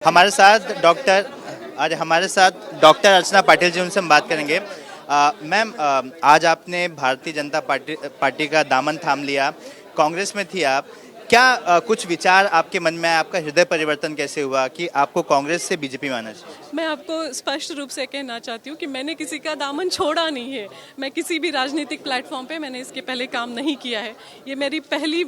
हमारे साथ डॉक्टर अर्चना पाटिल जी, उनसे हम बात करेंगे। मैम, आज आपने भारतीय जनता पार्टी का दामन थाम लिया, कांग्रेस में थी आप। क्या कुछ विचार आपके मन में आया? आपका हृदय परिवर्तन कैसे हुआ कि आपको कांग्रेस से बीजेपी में आना चाहिए? मैं आपको स्पष्ट रूप से कहना चाहती हूँ कि मैंने किसी का दामन छोड़ा नहीं है। मैं किसी भी राजनीतिक प्लेटफॉर्म पे मैंने इसके पहले काम नहीं किया है। ये मेरी पहली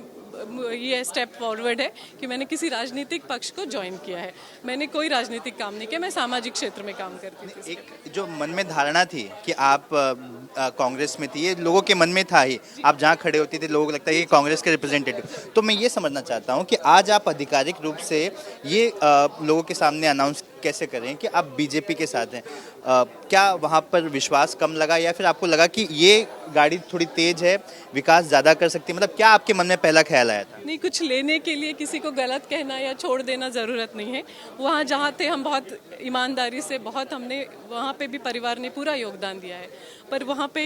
ये स्टेप फॉरवर्ड है कि मैंने किसी राजनीतिक पक्ष को ज्वाइन किया है। मैंने कोई राजनीतिक काम नहीं किया, मैं सामाजिक क्षेत्र में काम करती थी। एक जो मन में धारणा थी कि आप कांग्रेस में थी, ये लोगों के मन में था ही। आप जहाँ खड़े होते थे, लोगों को लगता है कि कांग्रेस के रिप्रेजेंटेटिव। तो मैं ये समझना चाहता हूँ कि आज आप आधिकारिक रूप से ये लोगों के सामने अनाउंस कैसे करें कि आप बीजेपी के साथ हैं? क्या वहाँ पर विश्वास कम लगा, या फिर आपको लगा कि ये गाड़ी थोड़ी तेज है, विकास ज़्यादा कर सकती है? मतलब क्या आपके मन में पहला ख्याल आया था? नहीं, कुछ लेने के लिए किसी को गलत कहना या छोड़ देना ज़रूरत नहीं है। वहाँ जहाँ थे हम बहुत ईमानदारी से, बहुत हमने वहाँ पे भी परिवार ने पूरा योगदान दिया है। पर वहाँ पे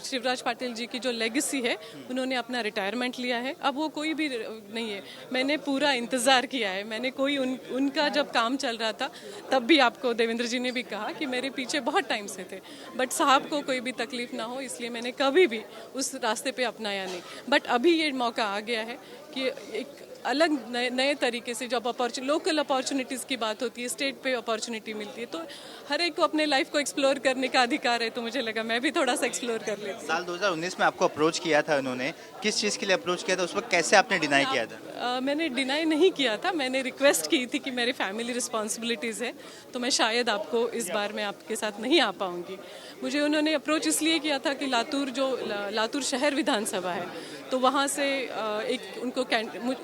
शिवराज पाटिल जी की जो लेगेसी है, उन्होंने अपना रिटायरमेंट लिया है। अब वो कोई भी नहीं है। मैंने पूरा इंतज़ार किया है। मैंने कोई उनका जब काम चल रहा था तब भी आपको देवेंद्र जी ने भी कहा कि मेरे पीछे बहुत टाइम से थे, बट साहब को कोई भी तकलीफ ना हो, इसलिए मैंने कभी भी उस रास्ते पे अपनाया नहीं। बट अभी ये मौका आ गया है कि एक अलग नए तरीके से जब लोकल अपॉर्चुनिटीज़ की बात होती है, स्टेट पे अपॉर्चुनिटी मिलती है, तो हर एक को अपने लाइफ को एक्सप्लोर करने का अधिकार है। तो मुझे लगा मैं भी थोड़ा सा एक्सप्लोर कर लेती हूँ। साल 2019 में आपको अप्रोच किया था उन्होंने, किस चीज़ के लिए अप्रोच किया था? उस वक्त कैसे आपने डिनाई किया था? मैंने डिनाई नहीं किया था। मैंने रिक्वेस्ट की थी कि मेरी फैमिली रिस्पॉन्सिबिलिटीज़ है, तो मैं शायद आपको इस बार मैं आपके साथ नहीं आ पाऊँगी। मुझे उन्होंने अप्रोच इसलिए किया था कि लातूर शहर विधानसभा है, तो वहाँ से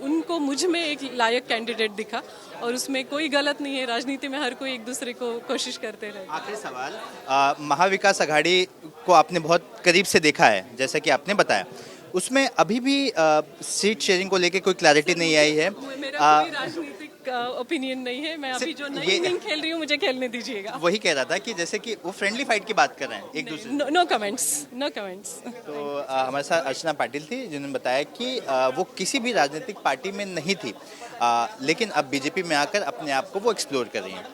उनको मुझ में एक लायक कैंडिडेट दिखा, और उसमें कोई गलत नहीं है। राजनीति में हर कोई एक दूसरे को कोशिश करते रहे। आखिरी सवाल, महाविकास आघाड़ी को आपने बहुत करीब से देखा है, जैसा कि आपने बताया, उसमें अभी भी सीट शेयरिंग को लेके कोई क्लैरिटी नहीं आई है। मेरा कोई राजनीतिक ओपिनियन नहीं है। मैं अभी जो नई इनिंग खेल रही हूँ, मुझे खेलने दीजिएगा। वही कह रहा था कि जैसे कि वो फ्रेंडली फाइट की बात कर रहे हैं एक दूसरे। No comments, no comments. तो हमारे साथ अर्चना पाटिल थी, जिन्होंने बताया कि वो किसी भी राजनीतिक पार्टी में नहीं थी, लेकिन अब बीजेपी में आकर अपने आप को वो एक्सप्लोर कर रही हैं।